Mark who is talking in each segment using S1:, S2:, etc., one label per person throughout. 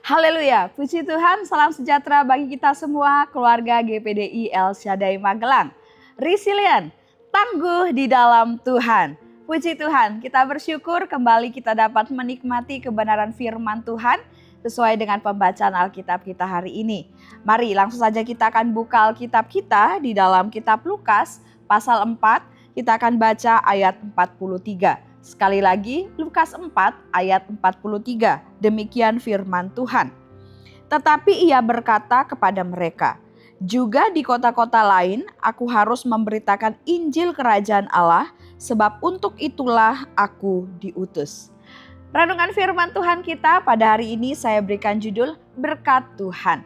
S1: Haleluya, puji Tuhan, salam sejahtera bagi kita semua, keluarga GPDI El Shaddai Magelang. Resilient, tangguh di dalam Tuhan. Puji Tuhan, kita bersyukur kembali kita dapat menikmati kebenaran firman Tuhan sesuai dengan pembacaan Alkitab kita hari ini. Mari langsung saja kita akan buka Alkitab kita di dalam kitab Lukas pasal 4, kita akan baca ayat 43. Sekali lagi, Lukas 4 ayat 43, demikian firman Tuhan. Tetapi ia berkata kepada mereka, juga di kota-kota lain aku harus memberitakan Injil Kerajaan Allah, sebab untuk itulah aku diutus. Renungan firman Tuhan kita pada hari ini saya berikan judul Berkat Tuhan.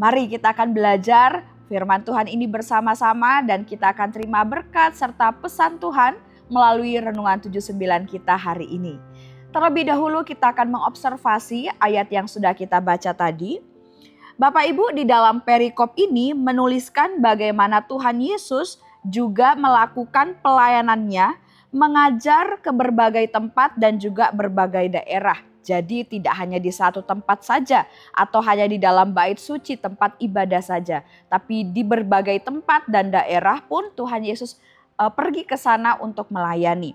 S1: Mari kita akan belajar firman Tuhan ini bersama-sama dan kita akan terima berkat serta pesan Tuhan melalui renungan 79 kita hari ini. Terlebih dahulu kita akan mengobservasi ayat yang sudah kita baca tadi. Bapak Ibu di dalam perikop ini menuliskan bagaimana Tuhan Yesus juga melakukan pelayanannya, mengajar ke berbagai tempat dan juga berbagai daerah. Jadi tidak hanya di satu tempat saja atau hanya di dalam bait suci tempat ibadah saja. Tapi di berbagai tempat dan daerah pun Tuhan Yesus pergi ke sana untuk melayani.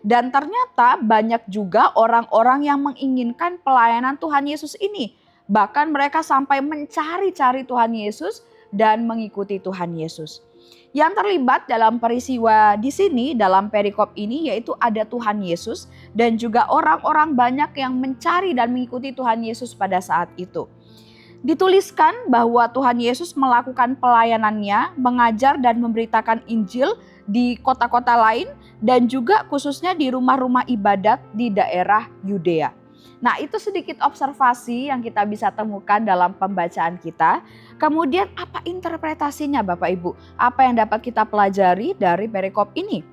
S1: Dan ternyata banyak juga orang-orang yang menginginkan pelayanan Tuhan Yesus ini. Bahkan mereka sampai mencari-cari Tuhan Yesus dan mengikuti Tuhan Yesus. Yang terlibat dalam peristiwa di sini dalam perikop ini yaitu ada Tuhan Yesus dan juga orang-orang banyak yang mencari dan mengikuti Tuhan Yesus pada saat itu. Dituliskan bahwa Tuhan Yesus melakukan pelayanannya, mengajar dan memberitakan Injil di kota-kota lain dan juga khususnya di rumah-rumah ibadat di daerah Yudea. Nah, itu sedikit observasi yang kita bisa temukan dalam pembacaan kita. Kemudian apa interpretasinya Bapak Ibu? Apa yang dapat kita pelajari dari perikop ini?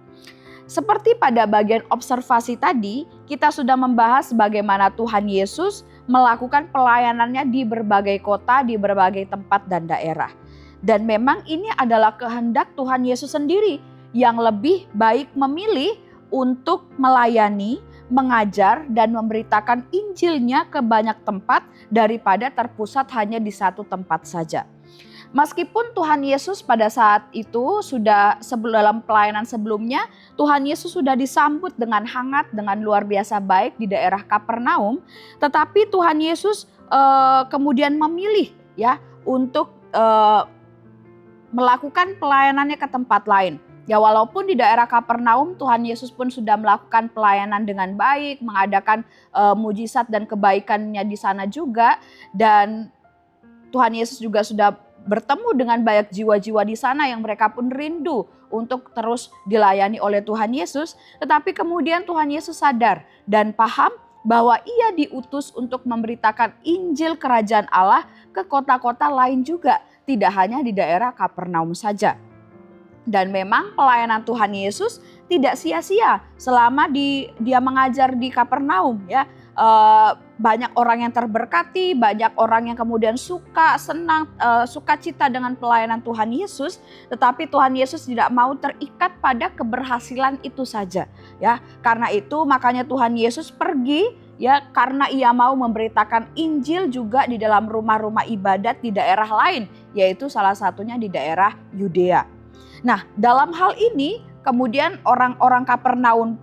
S1: Seperti pada bagian observasi tadi, kita sudah membahas bagaimana Tuhan Yesus melakukan pelayanannya di berbagai kota, di berbagai tempat dan daerah. Dan memang ini adalah kehendak Tuhan Yesus sendiri yang lebih baik memilih untuk melayani, mengajar dan memberitakan Injilnya ke banyak tempat daripada terpusat hanya di satu tempat saja. Meskipun Tuhan Yesus pada saat itu sudah dalam pelayanan sebelumnya, Tuhan Yesus sudah disambut dengan hangat, dengan luar biasa baik di daerah Kapernaum, tetapi Tuhan Yesus kemudian memilih ya untuk melakukan pelayanannya ke tempat lain. Ya walaupun di daerah Kapernaum Tuhan Yesus pun sudah melakukan pelayanan dengan baik, mengadakan mujizat dan kebaikannya di sana juga, dan Tuhan Yesus juga sudah bertemu dengan banyak jiwa-jiwa di sana yang mereka pun rindu untuk terus dilayani oleh Tuhan Yesus. Tetapi kemudian Tuhan Yesus sadar dan paham bahwa ia diutus untuk memberitakan Injil Kerajaan Allah ke kota-kota lain juga, tidak hanya di daerah Kapernaum saja. Dan memang pelayanan Tuhan Yesus tidak sia-sia selama dia mengajar di Kapernaum ya. Banyak orang yang terberkati, banyak orang yang kemudian senang, sukacita dengan pelayanan Tuhan Yesus. Tetapi Tuhan Yesus tidak mau terikat pada keberhasilan itu saja ya. Karena itu makanya Tuhan Yesus pergi ya, karena ia mau memberitakan Injil juga di dalam rumah-rumah ibadat di daerah lain, yaitu salah satunya di daerah Yudea. Nah, dalam hal ini kemudian orang-orang Kapernaum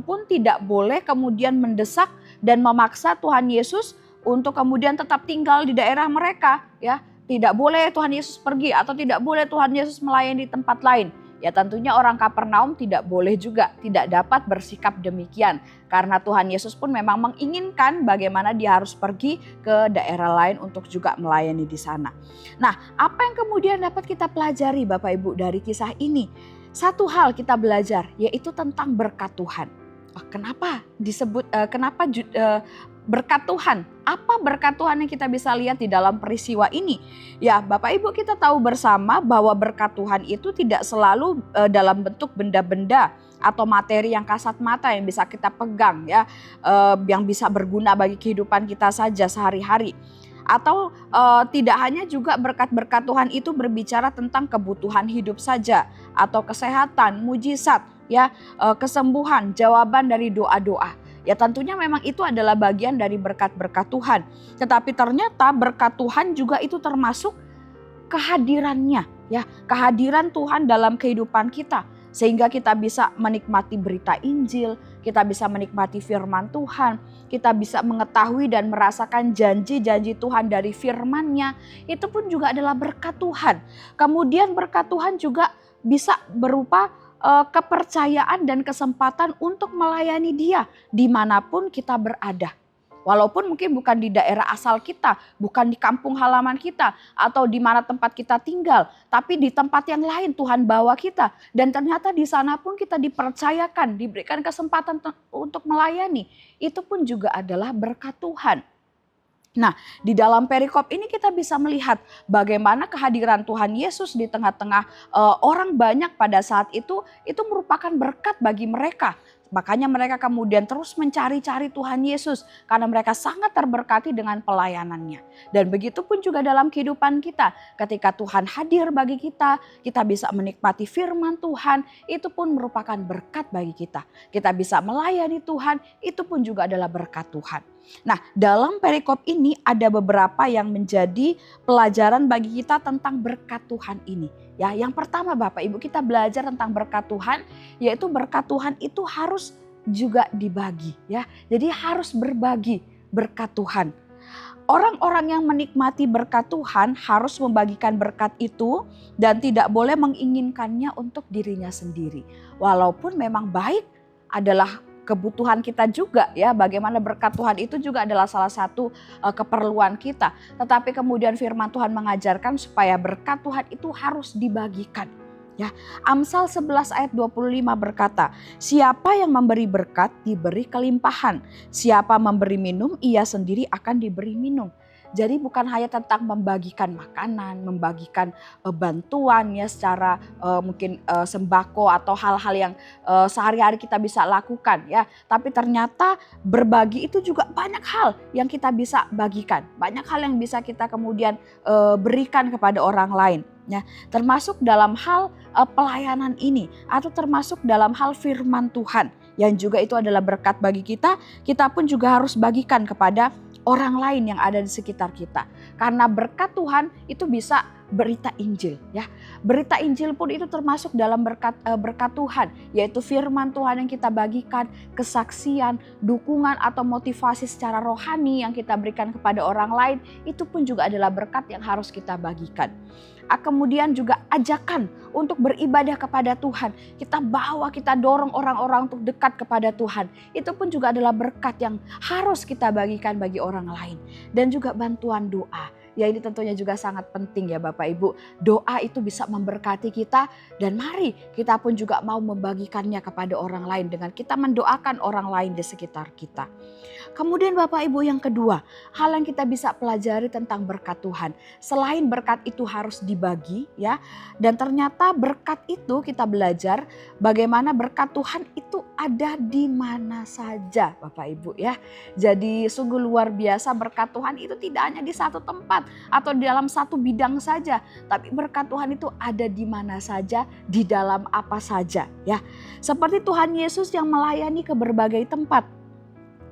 S1: pun tidak boleh kemudian mendesak dan memaksa Tuhan Yesus untuk kemudian tetap tinggal di daerah mereka ya. Tidak boleh Tuhan Yesus pergi atau tidak boleh Tuhan Yesus melayani di tempat lain. Ya tentunya orang Kapernaum tidak boleh juga, tidak dapat bersikap demikian. Karena Tuhan Yesus pun memang menginginkan bagaimana dia harus pergi ke daerah lain untuk juga melayani di sana. Nah, apa yang kemudian dapat kita pelajari Bapak Ibu dari kisah ini? Satu hal kita belajar yaitu tentang berkat Tuhan. Kenapa disebut berkat Tuhan? Apa berkat Tuhan yang kita bisa lihat di dalam peristiwa ini? Ya Bapak Ibu, kita tahu bersama bahwa berkat Tuhan itu tidak selalu dalam bentuk benda-benda atau materi yang kasat mata yang bisa kita pegang ya, yang bisa berguna bagi kehidupan kita saja sehari-hari. Atau tidak hanya juga berkat-berkat Tuhan itu berbicara tentang kebutuhan hidup saja atau kesehatan, mujizat, ya, kesembuhan, jawaban dari doa-doa. Ya tentunya memang itu adalah bagian dari berkat-berkat Tuhan. Tetapi ternyata berkat Tuhan juga itu termasuk kehadirannya, ya, kehadiran Tuhan dalam kehidupan kita. Sehingga kita bisa menikmati berita Injil, kita bisa menikmati firman Tuhan, kita bisa mengetahui dan merasakan janji-janji Tuhan dari firman-Nya. Itu pun juga adalah berkat Tuhan. Kemudian berkat Tuhan juga bisa berupa kepercayaan dan kesempatan untuk melayani Dia dimanapun kita berada. Walaupun mungkin bukan di daerah asal kita, bukan di kampung halaman kita, atau di mana tempat kita tinggal, tapi di tempat yang lain Tuhan bawa kita. Dan ternyata di sana pun kita dipercayakan, diberikan kesempatan untuk melayani. Itu pun juga adalah berkat Tuhan. Nah, di dalam perikop ini kita bisa melihat bagaimana kehadiran Tuhan Yesus di tengah-tengah orang banyak pada saat itu merupakan berkat bagi mereka. Makanya mereka kemudian terus mencari-cari Tuhan Yesus karena mereka sangat terberkati dengan pelayanannya. Dan begitu pun juga dalam kehidupan kita. Ketika Tuhan hadir bagi kita, kita bisa menikmati firman Tuhan, itu pun merupakan berkat bagi kita. Kita bisa melayani Tuhan, itu pun juga adalah berkat Tuhan. Nah, dalam perikop ini ada beberapa yang menjadi pelajaran bagi kita tentang berkat Tuhan ini. Ya, yang pertama Bapak Ibu, kita belajar tentang berkat Tuhan, yaitu berkat Tuhan itu harus juga dibagi, ya. Jadi harus berbagi berkat Tuhan. Orang-orang yang menikmati berkat Tuhan harus membagikan berkat itu dan tidak boleh menginginkannya untuk dirinya sendiri. Walaupun memang baik adalah kebutuhan kita juga, ya, bagaimana berkat Tuhan itu juga adalah salah satu keperluan kita. Tetapi kemudian firman Tuhan mengajarkan supaya berkat Tuhan itu harus dibagikan. Ya, Amsal 11 ayat 25 berkata, siapa yang memberi berkat diberi kelimpahan, siapa memberi minum ia sendiri akan diberi minum. Jadi bukan hanya tentang membagikan makanan, membagikan bantuan ya secara mungkin sembako atau hal-hal yang sehari-hari kita bisa lakukan ya. Tapi ternyata berbagi itu juga banyak hal yang kita bisa bagikan. Banyak hal yang bisa kita kemudian berikan kepada orang lain. Ya, termasuk dalam hal pelayanan ini atau termasuk dalam hal firman Tuhan yang juga itu adalah berkat bagi kita. Kita pun juga harus bagikan kepada orang lain yang ada di sekitar kita. Karena berkat Tuhan itu bisa berita Injil ya. Berita Injil pun itu termasuk dalam berkat Tuhan, yaitu firman Tuhan yang kita bagikan, kesaksian, dukungan atau motivasi secara rohani yang kita berikan kepada orang lain, itu pun juga adalah berkat yang harus kita bagikan. Kemudian juga ajakan untuk beribadah kepada Tuhan. Kita bawa, kita dorong orang-orang untuk dekat kepada Tuhan. Itu pun juga adalah berkat yang harus kita bagikan bagi orang lain. Dan juga bantuan doa. Ya, ini tentunya juga sangat penting ya Bapak Ibu. Doa itu bisa memberkati kita dan mari kita pun juga mau membagikannya kepada orang lain dengan kita mendoakan orang lain di sekitar kita. Kemudian Bapak Ibu yang kedua, hal yang kita bisa pelajari tentang berkat Tuhan. Selain berkat itu harus dibagi ya, dan ternyata berkat itu kita belajar bagaimana berkat Tuhan itu ada di mana saja Bapak Ibu ya. Jadi sungguh luar biasa berkat Tuhan itu tidak hanya di satu tempat atau di dalam satu bidang saja, tapi berkat Tuhan itu ada di mana saja, di dalam apa saja ya. Seperti Tuhan Yesus yang melayani ke berbagai tempat.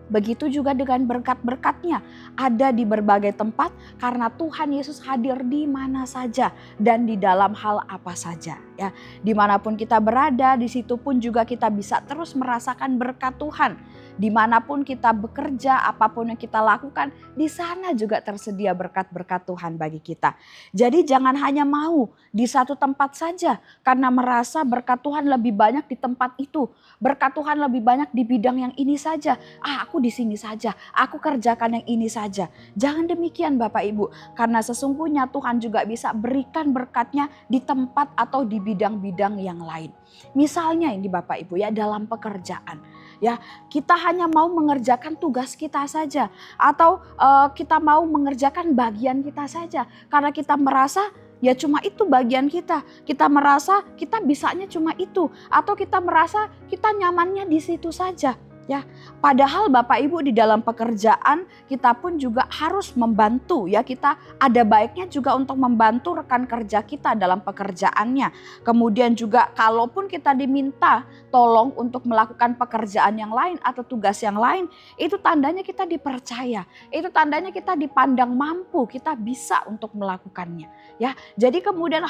S1: Begitu juga dengan berkat-berkatnya ada di berbagai tempat karena Tuhan Yesus hadir di mana saja dan di dalam hal apa saja ya. Dimanapun kita berada, di situ pun juga kita bisa terus merasakan berkat Tuhan. Dimanapun kita bekerja, apapun yang kita lakukan, di sana juga tersedia berkat-berkat Tuhan bagi kita. Jadi jangan hanya mau di satu tempat saja karena merasa berkat Tuhan lebih banyak di tempat itu. Berkat Tuhan lebih banyak di bidang yang ini saja. Aku di sini saja, aku kerjakan yang ini saja. Jangan demikian Bapak Ibu, karena sesungguhnya Tuhan juga bisa berikan berkatnya di tempat atau di bidang-bidang yang lain. Misalnya ini Bapak Ibu ya, dalam pekerjaan. Ya, kita hanya mau mengerjakan tugas kita saja atau kita mau mengerjakan bagian kita saja karena kita merasa ya cuma itu bagian kita. Kita merasa kita bisanya cuma itu atau kita merasa kita nyamannya di situ saja. Ya, padahal Bapak Ibu di dalam pekerjaan kita pun juga harus membantu ya, kita ada baiknya juga untuk membantu rekan kerja kita dalam pekerjaannya. Kemudian juga kalaupun kita diminta tolong untuk melakukan pekerjaan yang lain atau tugas yang lain, itu tandanya kita dipercaya. Itu tandanya kita dipandang mampu, kita bisa untuk melakukannya. Ya, jadi kemudian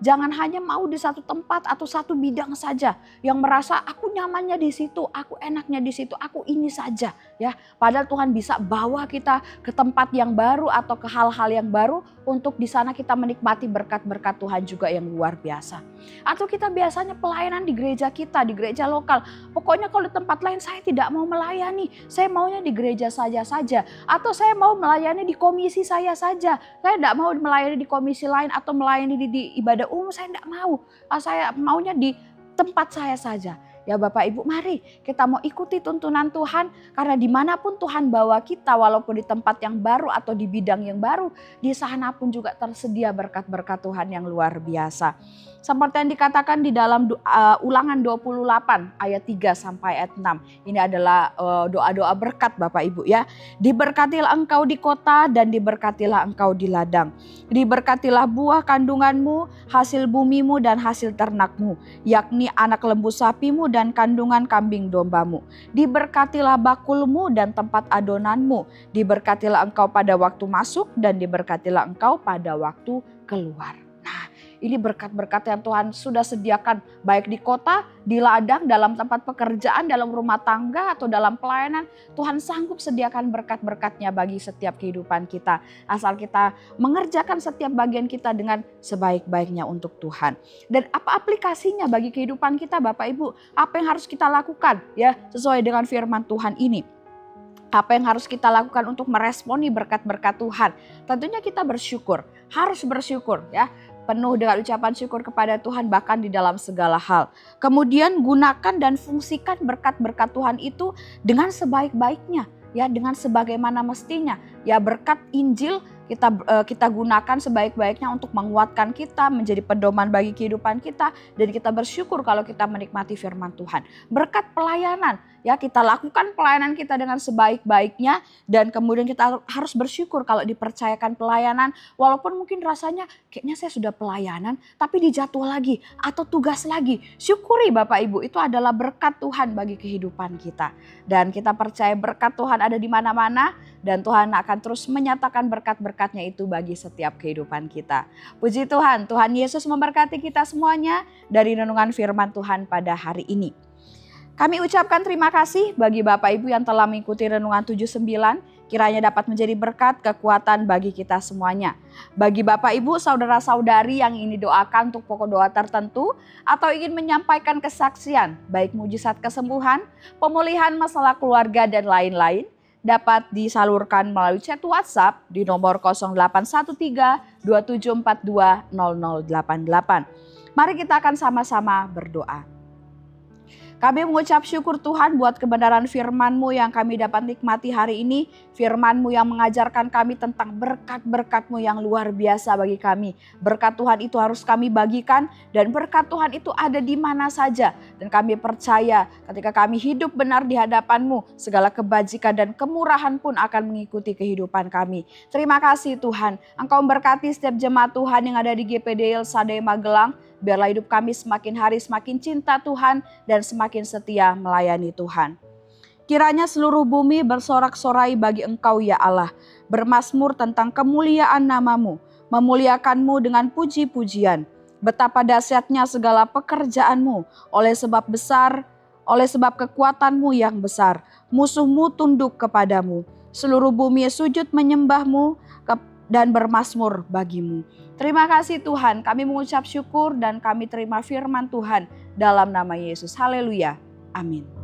S1: jangan hanya mau di satu tempat atau satu bidang saja yang merasa aku nyamannya di situ, aku enaknya di situ, aku ini saja ya. Padahal Tuhan bisa bawa kita ke tempat yang baru atau ke hal-hal yang baru untuk di sana kita menikmati berkat-berkat Tuhan juga yang luar biasa. Atau kita biasanya pelayanan di gereja kita, di gereja lokal. Pokoknya kalau di tempat lain saya tidak mau melayani, saya maunya di gereja saja. Atau saya mau melayani di komisi saya saja. Saya tidak mau melayani di komisi lain atau melayani di ibadah umum, saya tidak mau. Saya maunya di tempat saya saja. Ya Bapak Ibu, mari kita mau ikuti tuntunan Tuhan, karena dimanapun Tuhan bawa kita, walaupun di tempat yang baru atau di bidang yang baru, di sana pun juga tersedia berkat-berkat Tuhan yang luar biasa. Seperti yang dikatakan di dalam Ulangan 28 ayat 3 sampai ayat 6. Ini adalah doa-doa berkat Bapak Ibu ya. Diberkatilah engkau di kota dan diberkatilah engkau di ladang. Diberkatilah buah kandunganmu, hasil bumimu dan hasil ternakmu, yakni anak lembu sapimu dan kandungan kambing dombamu. Diberkatilah bakulmu dan tempat adonanmu. Diberkatilah engkau pada waktu masuk dan diberkatilah engkau pada waktu keluar. Nah, ini berkat-berkat yang Tuhan sudah sediakan baik di kota, di ladang, dalam tempat pekerjaan, dalam rumah tangga atau dalam pelayanan. Tuhan sanggup sediakan berkat-berkatnya bagi setiap kehidupan kita. Asal kita mengerjakan setiap bagian kita dengan sebaik-baiknya untuk Tuhan. Dan apa aplikasinya bagi kehidupan kita Bapak Ibu? Apa yang harus kita lakukan ya sesuai dengan firman Tuhan ini? Apa yang harus kita lakukan untuk meresponi berkat-berkat Tuhan? Tentunya kita bersyukur, harus bersyukur ya. Penuh dengan ucapan syukur kepada Tuhan bahkan di dalam segala hal. Kemudian gunakan dan fungsikan berkat-berkat Tuhan itu dengan sebaik-baiknya, ya, dengan sebagaimana mestinya. Ya, berkat Injil kita gunakan sebaik-baiknya untuk menguatkan kita, menjadi pedoman bagi kehidupan kita, dan kita bersyukur kalau kita menikmati firman Tuhan. Berkat pelayanan, ya, kita lakukan pelayanan kita dengan sebaik-baiknya, dan kemudian kita harus bersyukur kalau dipercayakan pelayanan, walaupun mungkin rasanya kayaknya saya sudah pelayanan tapi dijadwal lagi atau tugas lagi. Syukuri Bapak Ibu, itu adalah berkat Tuhan bagi kehidupan kita, dan kita percaya berkat Tuhan ada di mana-mana, dan Tuhan akan terus menyatakan berkat-berkatnya itu bagi setiap kehidupan kita. Puji Tuhan, Tuhan Yesus memberkati kita semuanya dari renungan firman Tuhan pada hari ini. Kami ucapkan terima kasih bagi Bapak Ibu yang telah mengikuti renungan 79, kiranya dapat menjadi berkat, kekuatan bagi kita semuanya. Bagi Bapak Ibu, saudara-saudari yang ingin didoakan untuk pokok doa tertentu atau ingin menyampaikan kesaksian, baik mujizat kesembuhan, pemulihan masalah keluarga dan lain-lain, dapat disalurkan melalui chat WhatsApp di nomor 0813 2742 0088. Mari kita akan sama-sama berdoa. Kami mengucap syukur Tuhan buat kebenaran firman-Mu yang kami dapat nikmati hari ini. Firman-Mu yang mengajarkan kami tentang berkat-berkat-Mu yang luar biasa bagi kami. Berkat Tuhan itu harus kami bagikan, dan berkat Tuhan itu ada di mana saja. Dan kami percaya ketika kami hidup benar di hadapan-Mu, segala kebajikan dan kemurahan pun akan mengikuti kehidupan kami. Terima kasih Tuhan, Engkau memberkati setiap jemaat Tuhan yang ada di GPD El Shaddai Magelang. Biarlah hidup kami semakin hari semakin cinta Tuhan dan semakin setia melayani Tuhan. Kiranya seluruh bumi bersorak-sorai bagi Engkau ya Allah, bermazmur tentang kemuliaan nama-Mu, memuliakan-Mu dengan puji-pujian. Betapa dahsyatnya segala pekerjaan-Mu, oleh sebab kekuatan-Mu yang besar, musuh-Mu tunduk kepadamu. Seluruh bumi sujud menyembah-Mu dan bermazmur bagi-Mu. Terima kasih Tuhan, kami mengucap syukur dan kami terima firman Tuhan dalam nama Yesus. Haleluya. Amin.